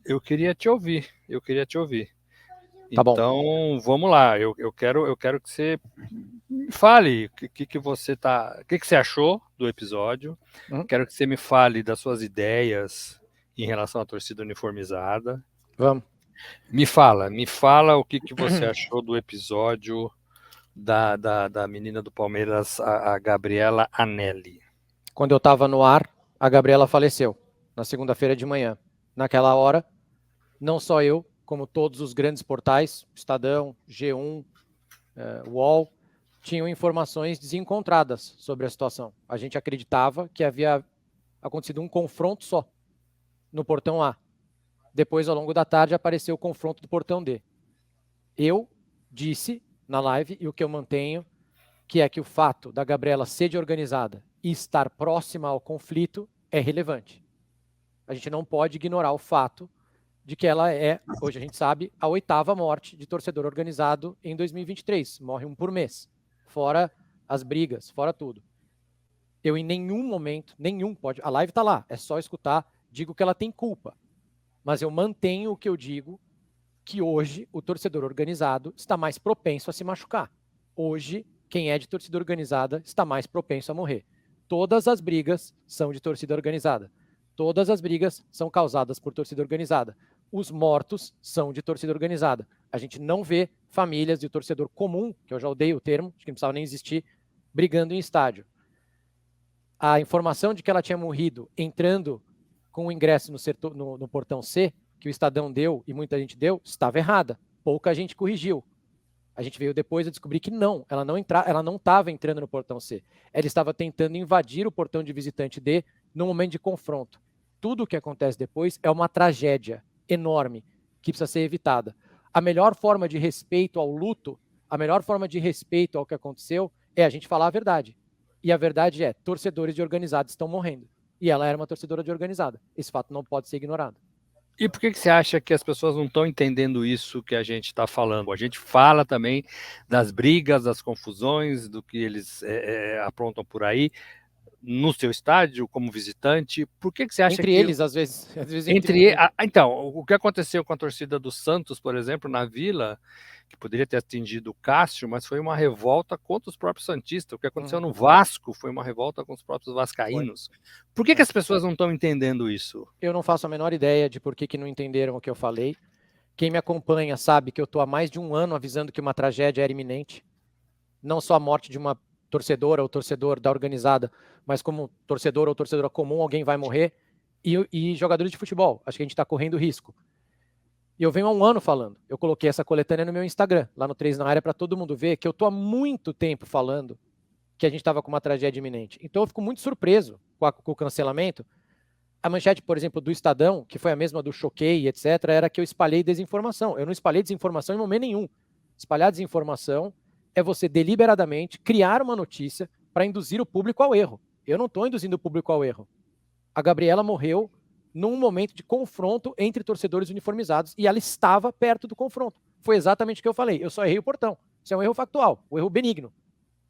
eu queria te ouvir, eu queria te ouvir. Tá bom. Então, vamos lá, eu quero que você me fale que você tá, o que você achou do episódio. Quero que você me fale das suas ideias em relação à torcida uniformizada. Vamos. Me fala o que você achou do episódio da menina do Palmeiras, a Gabriela Anelli. Quando eu estava no ar, a Gabriela faleceu, na segunda-feira de manhã. Naquela hora, não só eu, como todos os grandes portais, Estadão, G1, UOL, tinham informações desencontradas sobre a situação. A gente acreditava que havia acontecido um confronto só no portão A. Depois, ao longo da tarde, apareceu o confronto do portão D. Eu disse na live, e o que eu mantenho, que é que o fato da Gabriela ser de organizada e estar próxima ao conflito é relevante. A gente não pode ignorar o fato de que ela é, hoje a gente sabe, a 8ª morte de torcedor organizado em 2023. Morre um por mês. Fora as brigas, fora tudo. Eu em nenhum momento, a live tá lá, é só escutar, digo que ela tem culpa. Mas eu mantenho o que eu digo, que hoje o torcedor organizado está mais propenso a se machucar. Hoje, quem é de torcida organizada está mais propenso a morrer. Todas as brigas são de torcida organizada. Todas as brigas são causadas por torcida organizada. Os mortos são de torcida organizada. A gente não vê famílias de torcedor comum, que eu já odeio o termo, acho que não precisava nem existir, brigando em estádio. A informação de que ela tinha morrido entrando com o ingresso no portão C, que o Estadão deu e muita gente deu, estava errada. Pouca gente corrigiu. A gente veio depois a descobrir que não, ela não estava entrando no portão C. Ela estava tentando invadir o portão de visitante D no momento de confronto. Tudo o que acontece depois é uma tragédia enorme que precisa ser evitada. A melhor forma de respeito ao luto, a melhor forma de respeito ao que aconteceu é a gente falar a verdade. E a verdade é, torcedores de organizados estão morrendo. E ela era uma torcedora de organizada. Esse fato não pode ser ignorado. E por que você acha que as pessoas não estão entendendo isso que a gente está falando? A gente fala também das brigas, das confusões, do que eles aprontam por aí, no seu estádio, como visitante. Por que você acha entre que... eles, às vezes Então, o que aconteceu com a torcida do Santos, por exemplo, na Vila, que poderia ter atingido o Cássio, mas foi uma revolta contra os próprios santistas. O que aconteceu no Vasco foi uma revolta com os próprios vascaínos. Por que as pessoas não estão entendendo isso? Eu não faço a menor ideia de por que não entenderam o que eu falei. Quem me acompanha sabe que eu estou há mais de um ano avisando que uma tragédia era iminente. Não só a morte de uma torcedora ou torcedor da organizada, mas como torcedor ou torcedora comum, alguém vai morrer. E jogadores de futebol, acho que a gente está correndo risco. E eu venho há um ano falando. Eu coloquei essa coletânea no meu Instagram, lá no 3 na área, para todo mundo ver que eu estou há muito tempo falando que a gente estava com uma tragédia iminente. Então eu fico muito surpreso com o cancelamento. A manchete, por exemplo, do Estadão, que foi a mesma do Choquei, etc., era que eu espalhei desinformação. Eu não espalhei desinformação em momento nenhum. Espalhar desinformação é você deliberadamente criar uma notícia para induzir o público ao erro. Eu não estou induzindo o público ao erro. A Gabriela morreu num momento de confronto entre torcedores uniformizados e ela estava perto do confronto. Foi exatamente o que eu falei. Eu só errei o portão. Isso é um erro factual, um erro benigno.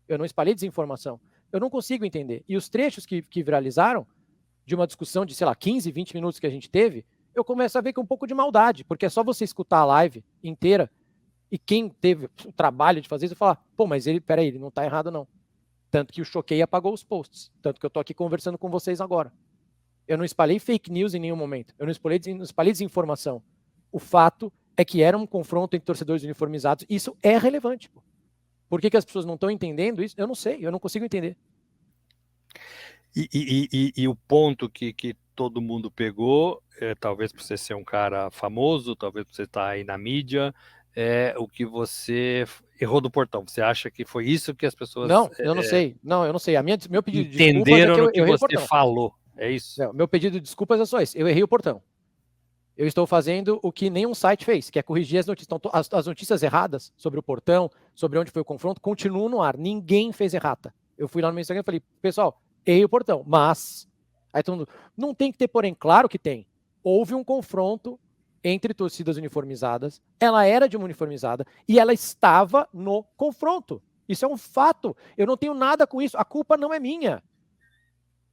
Eu não espalhei desinformação. Eu não consigo entender. E os trechos que viralizaram, de uma discussão de, sei lá, 15, 20 minutos que a gente teve, eu começo a ver que é um pouco de maldade, porque é só você escutar a live inteira e quem teve o trabalho de fazer isso falar, pô, mas peraí, ele não tá errado não. Tanto que o Choquei apagou os posts, tanto que eu tô aqui conversando com vocês agora. Eu não espalhei fake news em nenhum momento, eu não espalhei desinformação. O fato é que era um confronto entre torcedores uniformizados, e isso é relevante. Pô. Por que as pessoas não estão entendendo isso? Eu não sei, eu não consigo entender. E o ponto que todo mundo pegou, talvez por você ser um cara famoso, talvez por você estar aí na mídia, é o que você errou do portão. Você acha que foi isso que as pessoas... Não, eu não sei. Não, eu não sei. Meu pedido de desculpas é entenderam que no eu que errei o você portão. falou, é isso? Não, meu pedido de desculpas é só esse. Eu errei o portão. Eu estou fazendo o que nenhum site fez, que é corrigir as notícias. Então, as notícias erradas sobre o portão, sobre onde foi o confronto, continuam no ar. Ninguém fez errata. Eu fui lá no meu Instagram e falei, pessoal, errei o portão, mas... Aí todo mundo, não tem que ter, porém, claro que tem. Houve um confronto entre torcidas uniformizadas, ela era de uma uniformizada e ela estava no confronto. Isso é um fato. Eu não tenho nada com isso. A culpa não é minha.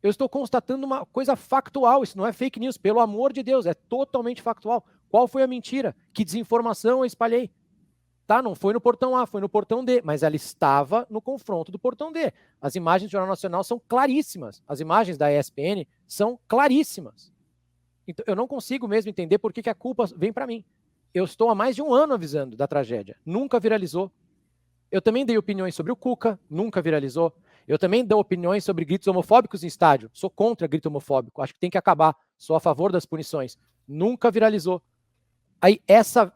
Eu estou constatando uma coisa factual, isso não é fake news, pelo amor de Deus, é totalmente factual. Qual foi a mentira? Que desinformação eu espalhei? Tá, não foi no portão A, foi no portão D, mas ela estava no confronto do portão D. As imagens do Jornal Nacional são claríssimas, as imagens da ESPN são claríssimas. Então, eu não consigo mesmo entender por que a culpa vem para mim. Eu estou há mais de um ano avisando da tragédia, nunca viralizou. Eu também dei opiniões sobre o Cuca, nunca viralizou. Eu também dou opiniões sobre gritos homofóbicos em estádio. Sou contra grito homofóbico, acho que tem que acabar. Sou a favor das punições. Nunca viralizou. Aí essa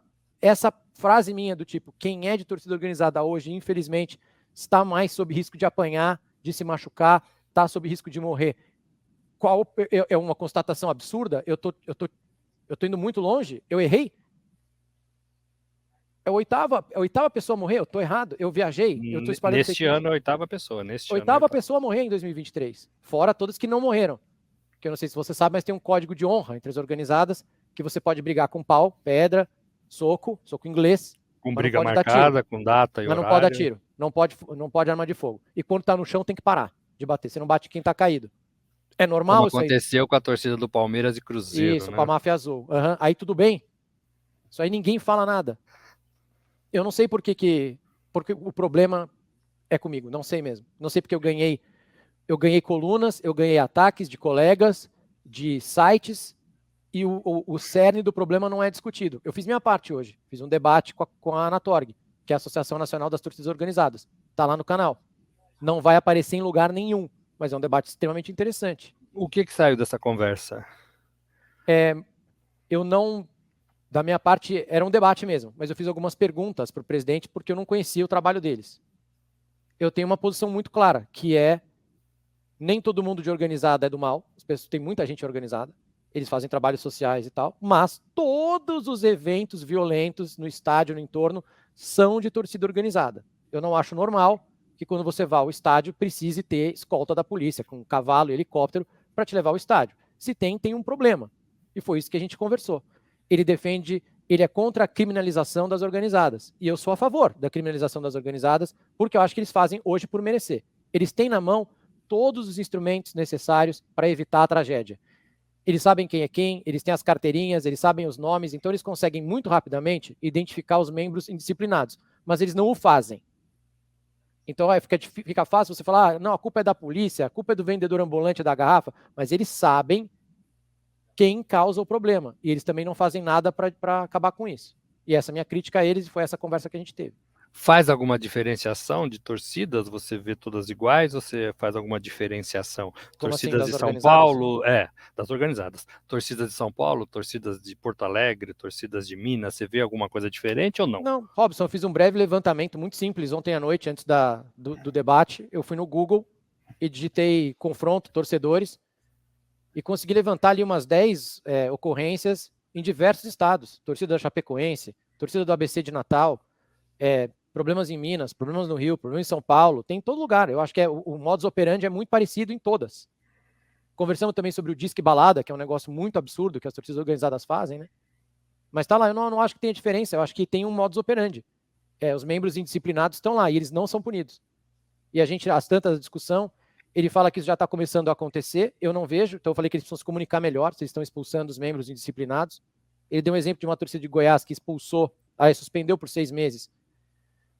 frase minha do tipo, quem é de torcida organizada hoje, infelizmente, está mais sob risco de apanhar, de se machucar, está sob risco de morrer. Qual é uma constatação absurda? Eu tô indo muito longe? Eu errei? É a oitava pessoa a morrer? Eu tô errado? Eu viajei? Eu tô espalhando neste ano, a oitava pessoa. Oitava pessoa a morrer em 2023. Fora todas que não morreram. Que eu não sei se você sabe, mas tem um código de honra entre as organizadas que você pode brigar com pau, pedra, soco inglês. Com briga marcada, com data e mas horário. Não pode dar tiro. Não pode arma de fogo. E quando tá no chão, tem que parar de bater. Você não bate quem tá caído. É normal Como isso aí? aconteceu com a torcida do Palmeiras e Cruzeiro, Isso, né? com a máfia azul. Uhum. Aí tudo bem. Isso aí ninguém fala nada. Eu não sei porque o problema é comigo. Não sei mesmo. Não sei porque eu ganhei colunas, eu ganhei ataques de colegas, de sites, e o cerne do problema não é discutido. Eu fiz minha parte hoje. Fiz um debate com a Anatorg, que é a Associação Nacional das Torcidas Organizadas. Está lá no canal. Não vai aparecer em lugar nenhum, mas é um debate extremamente interessante. O que saiu dessa conversa? Eu não... Da minha parte, era um debate mesmo, mas eu fiz algumas perguntas para o presidente porque eu não conhecia o trabalho deles. Eu tenho uma posição muito clara, que é nem todo mundo de organizada é do mal, tem muita gente organizada, eles fazem trabalhos sociais e tal, mas todos os eventos violentos no estádio, no entorno, são de torcida organizada. Eu não acho normal que quando você vá ao estádio precise ter escolta da polícia, com cavalo e helicóptero, para te levar ao estádio. Se tem um problema. E foi isso que a gente conversou. Ele é contra a criminalização das organizadas. E eu sou a favor da criminalização das organizadas, porque eu acho que eles fazem hoje por merecer. Eles têm na mão todos os instrumentos necessários para evitar a tragédia. Eles sabem quem é quem, eles têm as carteirinhas, eles sabem os nomes, então eles conseguem muito rapidamente identificar os membros indisciplinados, mas eles não o fazem. Então fica fácil você falar, não, a culpa é da polícia, a culpa é do vendedor ambulante da garrafa, mas eles sabem quem causa o problema. E eles também não fazem nada para acabar com isso. E essa é a minha crítica a eles, e foi essa conversa que a gente teve. Faz alguma diferenciação de torcidas? Você vê todas iguais ou você faz alguma diferenciação? Como Torcidas assim, de São Paulo, das organizadas. Torcidas de São Paulo, torcidas de Porto Alegre, torcidas de Minas, você vê alguma coisa diferente ou não? Não, Robson, eu fiz um breve levantamento muito simples ontem à noite, antes do debate. Eu fui no Google e digitei confronto, torcedores, e consegui levantar ali umas 10 ocorrências em diversos estados. Torcida da Chapecoense, torcida do ABC de Natal, problemas em Minas, problemas no Rio, problemas em São Paulo, tem em todo lugar. Eu acho que o modus operandi é muito parecido em todas. Conversamos também sobre o Disque Balada, que é um negócio muito absurdo que as torcidas organizadas fazem, né? Mas tá lá, eu não acho que tenha diferença, eu acho que tem um modus operandi. Os membros indisciplinados estão lá e eles não são punidos. E a gente, às tantas da discussão, ele fala que isso já está começando a acontecer, eu não vejo, então eu falei que eles precisam se comunicar melhor, se eles estão expulsando os membros indisciplinados. Ele deu um exemplo de uma torcida de Goiás que suspendeu por 6 meses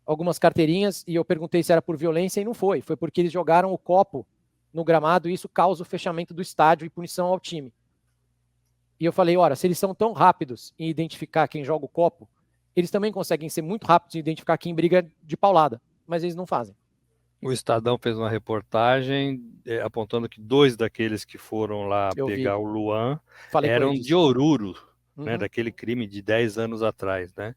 algumas carteirinhas, e eu perguntei se era por violência, e não foi. Foi porque eles jogaram o copo no gramado, e isso causa o fechamento do estádio e punição ao time. E eu falei, ora, se eles são tão rápidos em identificar quem joga o copo, eles também conseguem ser muito rápidos em identificar quem briga de paulada, mas eles não fazem. O Estadão fez uma reportagem apontando que 2 daqueles que foram lá pegar o Luan eram de Oruro, né, daquele crime de 10 anos atrás, né?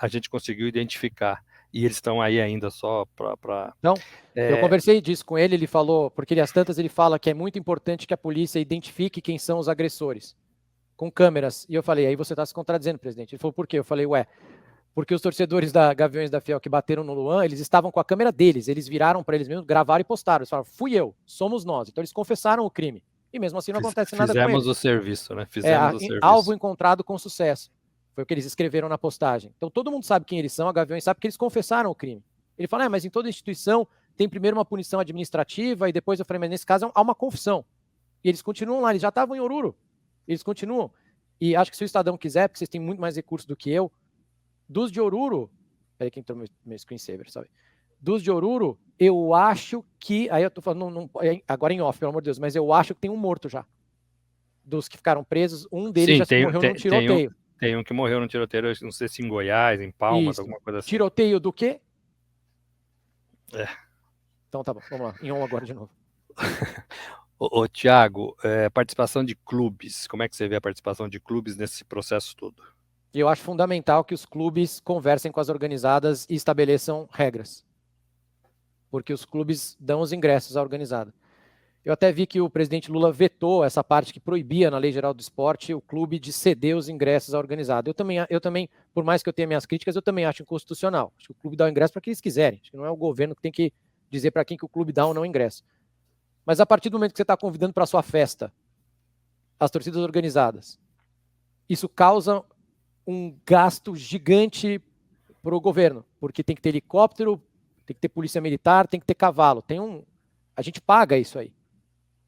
A gente conseguiu identificar. E eles estão aí ainda só para... Não, eu conversei disso com ele, ele falou, porque às tantas ele fala que é muito importante que a polícia identifique quem são os agressores, com câmeras. E eu falei, aí você está se contradizendo, presidente. Ele falou, por quê? Eu falei, porque os torcedores da Gaviões da Fiel que bateram no Luan, eles estavam com a câmera deles, eles viraram para eles mesmos, gravaram e postaram. Eles falaram, fui eu, somos nós. Então eles confessaram o crime. E mesmo assim não acontece nada com eles. Fizemos o serviço, né? Fizemos o serviço. Alvo encontrado com sucesso. Foi o que eles escreveram na postagem. Então todo mundo sabe quem eles são, a Gaviões sabe que eles confessaram o crime. Ele fala, mas em toda instituição tem primeiro uma punição administrativa e depois eu falei, mas nesse caso há uma confissão. E eles continuam lá, eles já estavam em Oruro. Eles continuam. E acho que se o Estadão quiser, porque vocês têm muito mais recursos do que eu, dos de Oruro, peraí que entrou meu screensaver, sabe? Dos de Oruro, eu acho que, aí eu tô falando, agora em off, pelo amor de Deus, mas eu acho que tem um morto já. Dos que ficaram presos, um deles já morreu num tiroteio. Tem um que morreu num tiroteio, não sei se em Goiás, em Palmas, Isso. alguma coisa assim. Tiroteio do quê? É. Então tá bom, vamos lá, em on agora de novo. Ô Thiago, participação de clubes, como é que você vê a participação de clubes nesse processo todo? Eu acho fundamental que os clubes conversem com as organizadas e estabeleçam regras. Porque os clubes dão os ingressos à organizada. Eu até vi que o presidente Lula vetou essa parte que proibia na Lei Geral do Esporte o clube de ceder os ingressos à organizada. Eu também, por mais que eu tenha minhas críticas, eu também acho inconstitucional. Acho que o clube dá o ingresso para quem eles quiserem. Acho que não é o governo que tem que dizer para quem que o clube dá ou não ingresso. Mas a partir do momento que você está convidando para a sua festa as torcidas organizadas, isso causa um gasto gigante para o governo, porque tem que ter helicóptero, tem que ter polícia militar, tem que ter cavalo. A gente paga isso aí.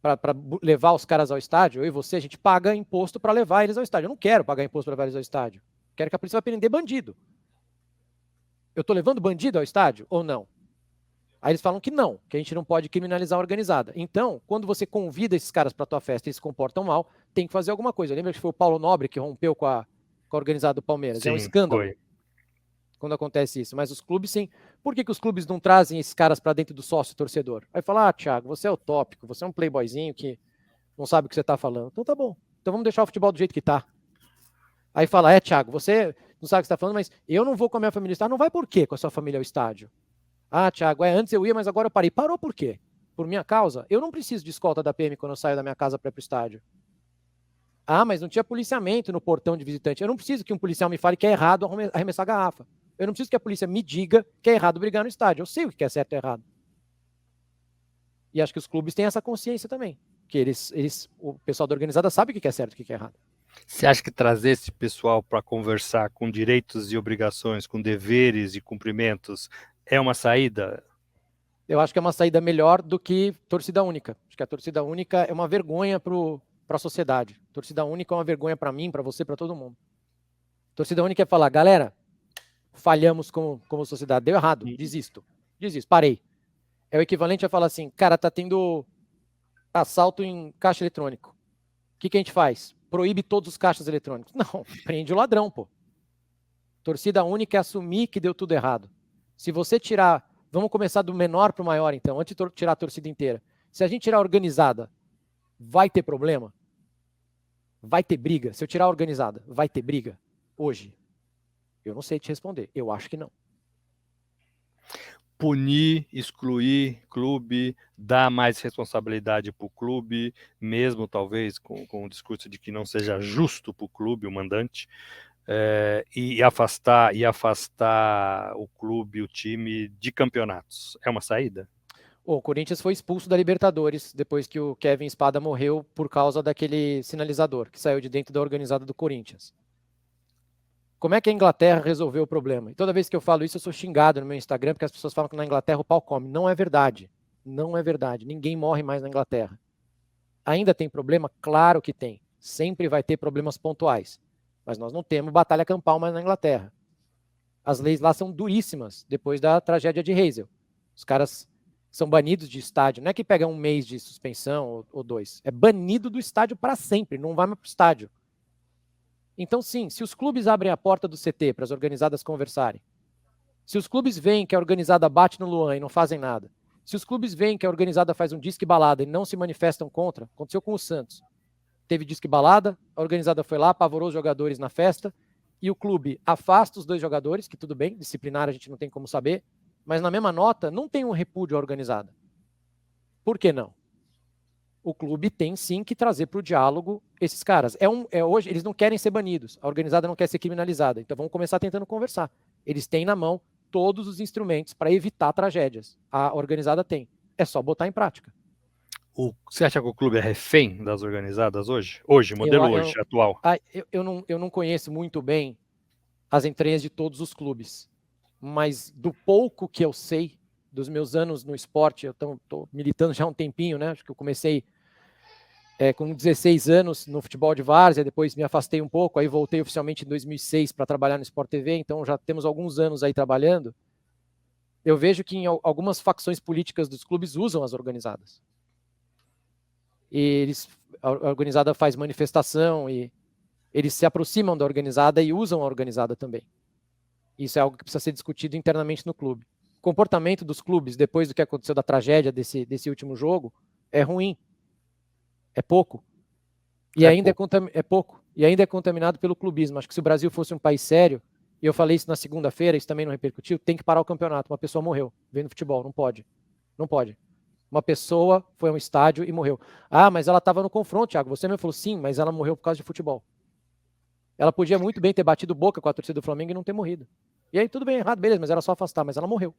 Para levar os caras ao estádio, eu e você, a gente paga imposto para levar eles ao estádio. Eu não quero pagar imposto para levar eles ao estádio. Quero que a polícia vá prender bandido. Eu estou levando bandido ao estádio ou não? Aí eles falam que não, que a gente não pode criminalizar a organizada. Então, quando você convida esses caras para a tua festa e eles se comportam mal, tem que fazer alguma coisa. Lembra que foi o Paulo Nobre que rompeu com a organizada do Palmeiras? Sim, é um escândalo. Foi. Quando acontece isso. Mas os clubes, sim. Por que os clubes não trazem esses caras para dentro do sócio torcedor? Aí fala, Thiago, você é utópico, você é um playboyzinho que não sabe o que você está falando. Então tá bom. Então vamos deixar o futebol do jeito que tá. Aí fala, Thiago, você não sabe o que você está falando, mas eu não vou com a minha família ao estádio. Não vai por quê com a sua família ao estádio? Thiago, antes eu ia, mas agora eu parei. Parou por quê? Por minha causa? Eu não preciso de escolta da PM quando eu saio da minha casa para ir pro estádio. Mas não tinha policiamento no portão de visitante. Eu não preciso que um policial me fale que é errado arremessar garrafa. Eu não preciso que a polícia me diga que é errado brigar no estádio. Eu sei o que é certo e errado. E acho que os clubes têm essa consciência também. Que o pessoal da organizada sabe o que é certo e o que é errado. Você acha que trazer esse pessoal para conversar com direitos e obrigações, com deveres e cumprimentos, é uma saída? Eu acho que é uma saída melhor do que torcida única. Acho que a torcida única é uma vergonha para a sociedade. Torcida única é uma vergonha para mim, para você, para todo mundo. Torcida única é falar, galera, falhamos como sociedade, deu errado, desisto, parei. É o equivalente a falar assim, cara, tá tendo assalto em caixa eletrônico. O que a gente faz? Proíbe todos os caixas eletrônicos. Não, prende o ladrão, pô. Torcida única é assumir que deu tudo errado. Se você tirar, vamos começar do menor para o maior então, antes de tirar a torcida inteira. Se a gente tirar a organizada, vai ter problema? Vai ter briga? Se eu tirar a organizada, vai ter briga? Hoje? Eu não sei te responder. Eu acho que não. Punir, excluir clube, dar mais responsabilidade para o clube, mesmo talvez com o discurso de que não seja justo para o clube, o mandante, e afastar o clube, o time de campeonatos. É uma saída? O Corinthians foi expulso da Libertadores depois que o Kevin Spada morreu por causa daquele sinalizador que saiu de dentro da organizada do Corinthians. Como é que a Inglaterra resolveu o problema? E toda vez que eu falo isso, eu sou xingado no meu Instagram, porque as pessoas falam que na Inglaterra o pau come. Não é verdade. Não é verdade. Ninguém morre mais na Inglaterra. Ainda tem problema? Claro que tem. Sempre vai ter problemas pontuais. Mas nós não temos batalha campal mais na Inglaterra. As leis lá são duríssimas depois da tragédia de Hazel. Os caras são banidos de estádio. Não é que pega um mês de suspensão ou 2. É banido do estádio para sempre. Não vai mais para o estádio. Então, sim, se os clubes abrem a porta do CT para as organizadas conversarem, se os clubes veem que a organizada bate no Luan e não fazem nada, se os clubes veem que a organizada faz um disque balada e não se manifestam contra, aconteceu com o Santos. Teve disque balada, a organizada foi lá, apavorou os jogadores na festa, e o clube afasta os 2 jogadores, que tudo bem, disciplinar a gente não tem como saber, mas na mesma nota não tem um repúdio à organizada. Por que não? O clube tem sim que trazer para o diálogo esses caras. Hoje eles não querem ser banidos, a organizada não quer ser criminalizada, então vamos começar tentando conversar. Eles têm na mão todos os instrumentos para evitar tragédias. A organizada tem. É só botar em prática. Você acha que o clube é refém das organizadas hoje? Hoje, modelo atual? Eu não conheço muito bem as entranhas de todos os clubes, mas do pouco que eu sei, dos meus anos no esporte, eu tô militando já há um tempinho, né? Acho que eu comecei com 16 anos no futebol de várzea, depois me afastei um pouco, aí voltei oficialmente em 2006 para trabalhar no Sport TV, então já temos alguns anos aí trabalhando. Eu vejo que em algumas facções políticas dos clubes usam as organizadas. E a organizada faz manifestação e eles se aproximam da organizada e usam a organizada também. Isso é algo que precisa ser discutido internamente no clube. O comportamento dos clubes, depois do que aconteceu da tragédia desse último jogo, é ruim. É pouco. E ainda é pouco. E ainda é contaminado pelo clubismo. Acho que se o Brasil fosse um país sério, e eu falei isso na segunda-feira, isso também não repercutiu, tem que parar o campeonato. Uma pessoa morreu vendo futebol. Não pode. Não pode. Uma pessoa foi a um estádio e morreu. Ah, mas ela estava no confronto, Thiago. Você me falou, sim, mas ela morreu por causa de futebol. Ela podia muito bem ter batido boca com a torcida do Flamengo e não ter morrido. E aí tudo bem, errado, beleza, mas era só afastar, mas ela morreu.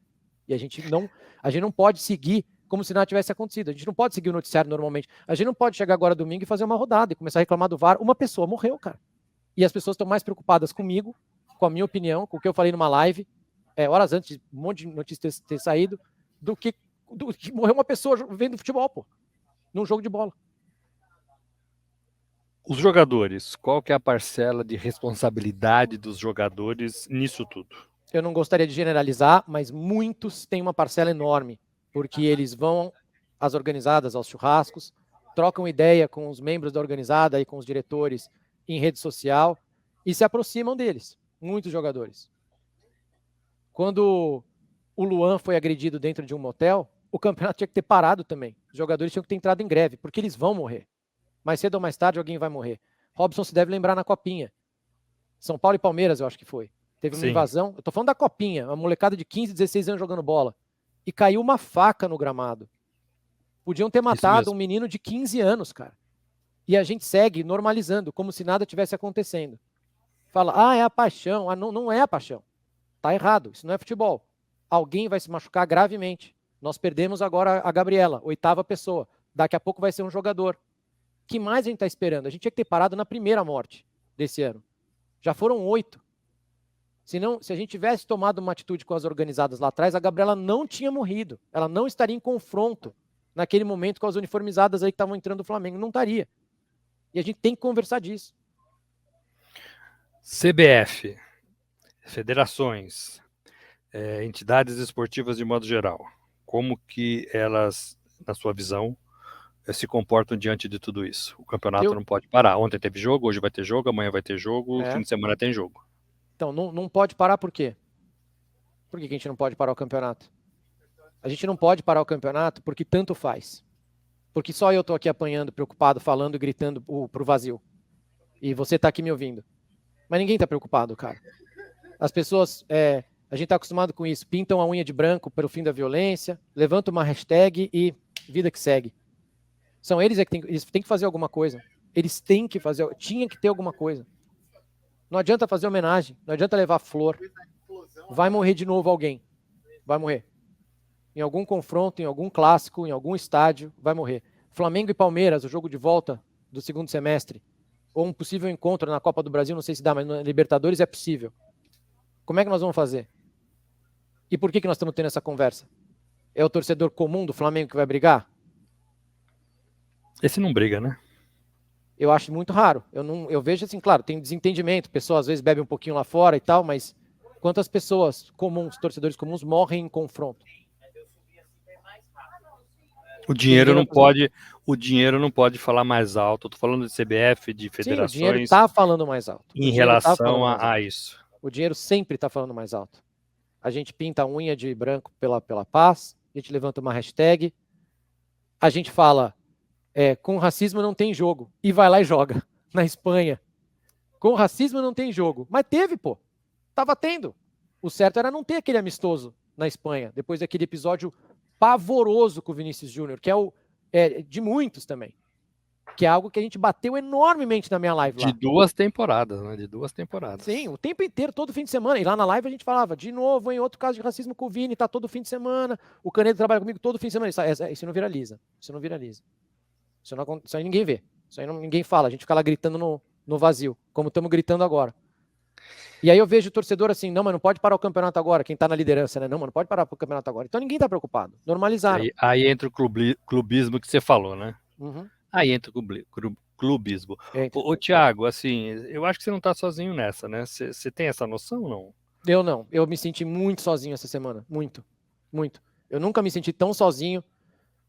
E a gente não pode seguir como se nada tivesse acontecido. A gente não pode seguir o noticiário normalmente. A gente não pode chegar agora domingo e fazer uma rodada e começar a reclamar do VAR. Uma pessoa morreu, cara. E as pessoas estão mais preocupadas comigo, com a minha opinião, com o que eu falei numa live, horas antes de um monte de notícias ter saído, do que morreu uma pessoa vendo futebol, pô, num jogo de bola. Os jogadores, qual que é a parcela de responsabilidade dos jogadores nisso tudo? Eu não gostaria de generalizar, mas muitos têm uma parcela enorme, porque eles vão às organizadas, aos churrascos, trocam ideia com os membros da organizada e com os diretores em rede social e se aproximam deles, muitos jogadores. Quando o Luan foi agredido dentro de um motel, o campeonato tinha que ter parado também. Os jogadores tinham que ter entrado em greve, porque eles vão morrer. Mais cedo ou mais tarde alguém vai morrer. Robson se deve lembrar na Copinha. São Paulo e Palmeiras, eu acho que foi. Teve uma invasão. Eu tô falando da Copinha, uma molecada de 15, 16 anos jogando bola. E caiu uma faca no gramado. Podiam ter matado um menino de 15 anos, cara. E a gente segue normalizando, como se nada tivesse acontecendo. Fala, é a paixão. Não, não é a paixão. Tá errado, isso não é futebol. Alguém vai se machucar gravemente. Nós perdemos agora a Gabriela, 8ª pessoa. Daqui a pouco vai ser um jogador. O que mais a gente está esperando? A gente tinha que ter parado na primeira morte desse ano. Já foram 8. Se a gente tivesse tomado uma atitude com as organizadas lá atrás, a Gabriela não tinha morrido. Ela não estaria em confronto naquele momento com as uniformizadas aí que estavam entrando no Flamengo. Não estaria. E a gente tem que conversar disso. CBF, federações, entidades esportivas de modo geral, como que elas, na sua visão, se comportam diante de tudo isso? O campeonato não pode parar. Ontem teve jogo, hoje vai ter jogo, amanhã vai ter jogo, fim de semana tem jogo. Então, não pode parar por quê? Por que a gente não pode parar o campeonato? A gente não pode parar o campeonato porque tanto faz. Porque só eu tô aqui apanhando, preocupado, falando e gritando pro vazio. E você tá aqui me ouvindo. Mas ninguém tá preocupado, cara. As pessoas, a gente tá acostumado com isso, pintam a unha de branco pelo fim da violência, levantam uma hashtag e vida que segue. São eles que eles têm que fazer alguma coisa. Eles têm que fazer, tinha que ter alguma coisa. Não adianta fazer homenagem, não adianta levar flor. Vai morrer de novo alguém. Vai morrer. Em algum confronto, em algum clássico, em algum estádio, vai morrer. Flamengo e Palmeiras, o jogo de volta do segundo semestre, ou um possível encontro na Copa do Brasil, não sei se dá, mas na Libertadores é possível. Como é que nós vamos fazer? E por que nós estamos tendo essa conversa? É o torcedor comum do Flamengo que vai brigar? Esse não briga, né? Eu acho muito raro. Eu vejo assim, claro, tem desentendimento, pessoas às vezes bebem um pouquinho lá fora e tal, mas quantas pessoas comuns, torcedores comuns, morrem em confronto? O dinheiro não pode falar mais alto. Eu tô falando de CBF, de federações. Sim, o dinheiro está falando mais alto. Em relação a isso. O dinheiro sempre está falando mais alto. A gente pinta a unha de branco pela paz, a gente levanta uma hashtag, a gente fala, com racismo não tem jogo, e vai lá e joga, na Espanha. Com racismo não tem jogo. Mas teve, pô. Tava tendo. O certo era não ter aquele amistoso na Espanha, depois daquele episódio pavoroso com o Vinícius Júnior, que é de muitos também. Que é algo que a gente bateu enormemente na minha live lá. De 2 temporadas, né? De 2 temporadas. Sim, o tempo inteiro, todo fim de semana. E lá na live a gente falava, de novo, em outro caso de racismo com o Vini, tá todo fim de semana. O Canedo trabalha comigo todo fim de semana. Isso não viraliza. Isso não viraliza. Isso aí ninguém vê. Isso aí ninguém fala. A gente fica lá gritando no vazio, como estamos gritando agora. E aí eu vejo o torcedor assim, não, mas não pode parar o campeonato agora, quem tá na liderança, né? Não, mas não pode parar o campeonato agora. Então ninguém tá preocupado. Normalizaram. Aí entra o clubismo que você falou, né? Uhum. Aí entra o clubismo. Entra. Ô, Thiago, assim, eu acho que você não tá sozinho nessa, né? Você tem essa noção, não? Eu não. Eu me senti muito sozinho essa semana. Muito. Muito. Eu nunca me senti tão sozinho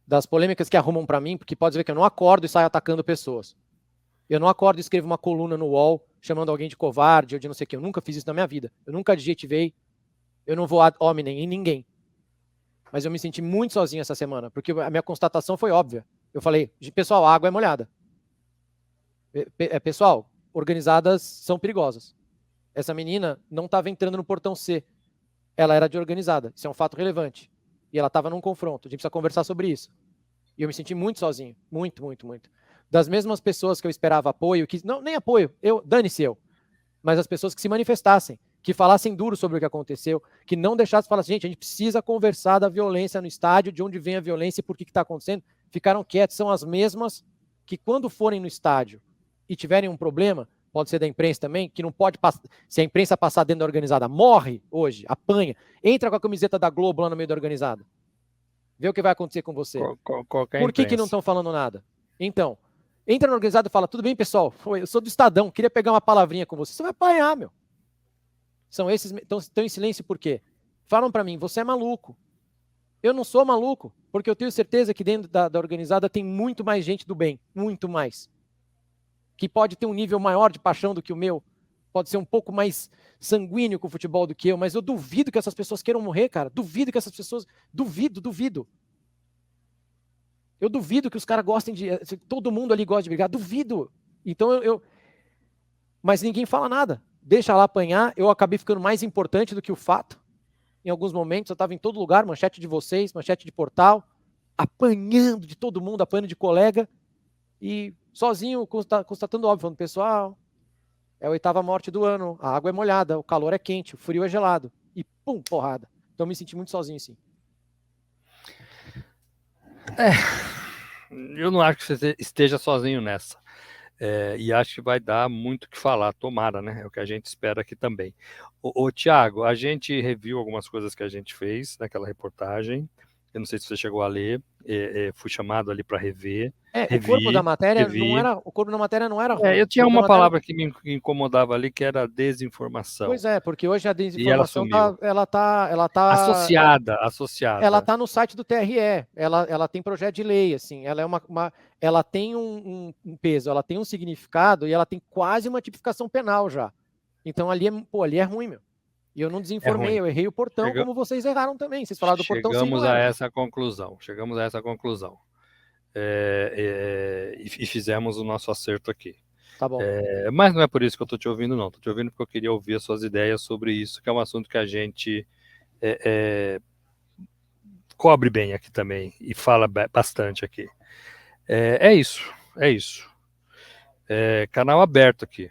das polêmicas que arrumam pra mim, porque pode ver que eu não acordo e saio atacando pessoas. Eu não acordo e escrevo uma coluna no UOL chamando alguém de covarde ou de não sei o que. Eu nunca fiz isso na minha vida. Eu nunca adjetivei. Eu não vou ad hominem em ninguém. Mas eu me senti muito sozinho essa semana, porque a minha constatação foi óbvia. Eu falei, pessoal, a água é molhada. Pessoal, organizadas são perigosas. Essa menina não estava entrando no portão C. Ela era de organizada. Isso é um fato relevante. E ela estava num confronto. A gente precisa conversar sobre isso. E eu me senti muito sozinho. Muito, muito, muito. Das mesmas pessoas que eu esperava apoio, que não, nem apoio, dane-se eu. Mas as pessoas que se manifestassem, que falassem duro sobre o que aconteceu, que não deixassem falar assim, gente, a gente precisa conversar da violência no estádio, de onde vem a violência e por que está acontecendo. Ficaram quietos, são as mesmas que quando forem no estádio e tiverem um problema, pode ser da imprensa também, que não pode passar, se a imprensa passar dentro da organizada, morre hoje, apanha, entra com a camiseta da Globo lá no meio da organizada. Vê o que vai acontecer com você. Por que não estão falando nada? Então, entra na organizada e fala, tudo bem, pessoal, eu sou do Estadão, queria pegar uma palavrinha com você. Você vai apanhar, meu. São esses, estão em silêncio por quê? Falam para mim, você é maluco. Eu não sou maluco, porque eu tenho certeza que dentro da organizada tem muito mais gente do bem, muito mais. Que pode ter um nível maior de paixão do que o meu, pode ser um pouco mais sanguíneo com o futebol do que eu, mas eu duvido que essas pessoas queiram morrer, cara. Duvido que essas pessoas... Duvido. Eu duvido que os caras gostem de... Todo mundo ali gosta de brigar, duvido. Então mas ninguém fala nada. Deixa lá apanhar, eu acabei ficando mais importante do que o fato. Em alguns momentos eu estava em todo lugar, manchete de vocês, manchete de portal, apanhando de todo mundo, apanhando de colega, e sozinho, constatando óbvio, falando, pessoal, é a 8ª morte do ano, a água é molhada, o calor é quente, o frio é gelado, e pum, porrada. Então eu me senti muito sozinho, sim. Eu não acho que você esteja sozinho nessa. E acho que vai dar muito o que falar, tomara, né? É o que a gente espera aqui também. Ô, Thiago, a gente reviu algumas coisas que a gente fez naquela reportagem. Eu não sei se você chegou a ler, fui chamado ali para rever. O corpo da matéria não era ruim. Eu tinha uma palavra que me incomodava ali, que era desinformação. Pois é, porque hoje a desinformação ela tá associada. Ela tá no site do TRE. Ela tem projeto de lei, assim. Ela é ela tem um peso, ela tem um significado e ela tem quase uma tipificação penal já. Então ali é ruim, meu. E eu não desinformei, eu errei o portão, como vocês erraram também. Vocês falaram do portão sim. Chegamos a essa conclusão. E fizemos o nosso acerto aqui. Tá bom. Mas não é por isso que eu estou te ouvindo, não. Estou te ouvindo porque eu queria ouvir as suas ideias sobre isso, que é um assunto que a gente cobre bem aqui também e fala bastante aqui. É isso. Canal aberto aqui.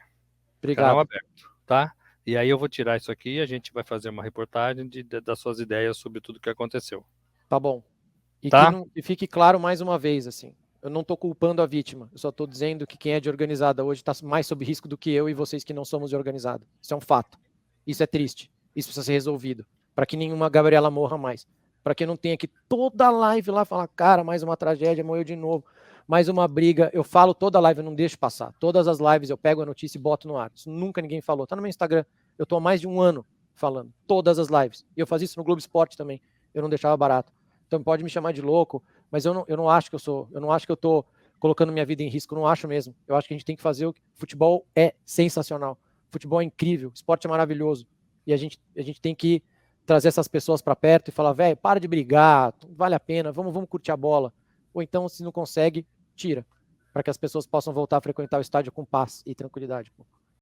Obrigado. Canal aberto, tá? E aí eu vou tirar isso aqui e a gente vai fazer uma reportagem das suas ideias sobre tudo que aconteceu. Tá bom. E tá? que fique claro mais uma vez, assim, eu não estou culpando a vítima, eu só estou dizendo que quem é de organizada hoje está mais sob risco do que eu e vocês que não somos de organizada. Isso é um fato. Isso é triste. Isso precisa ser resolvido. Para que nenhuma Gabriela morra mais. Para que eu não tenha que toda live lá falar, cara, mais uma tragédia, morreu de novo. Mais uma briga. Eu falo toda live, eu não deixo passar. Todas as lives eu pego a notícia e boto no ar. Isso nunca ninguém falou. Tá no meu Instagram. Eu estou há mais de um ano falando. Todas as lives. E eu fazia isso no Globo Esporte também. Eu não deixava barato. Então pode me chamar de louco, mas eu não acho que eu não acho que eu estou colocando minha vida em risco, eu não acho mesmo. Eu acho que a gente tem que fazer futebol é sensacional, futebol é incrível, esporte é maravilhoso, e a gente tem que trazer essas pessoas para perto e falar, velho, para de brigar, vale a pena, vamos curtir a bola. Ou então, se não consegue, tira, para que as pessoas possam voltar a frequentar o estádio com paz e tranquilidade. Pô.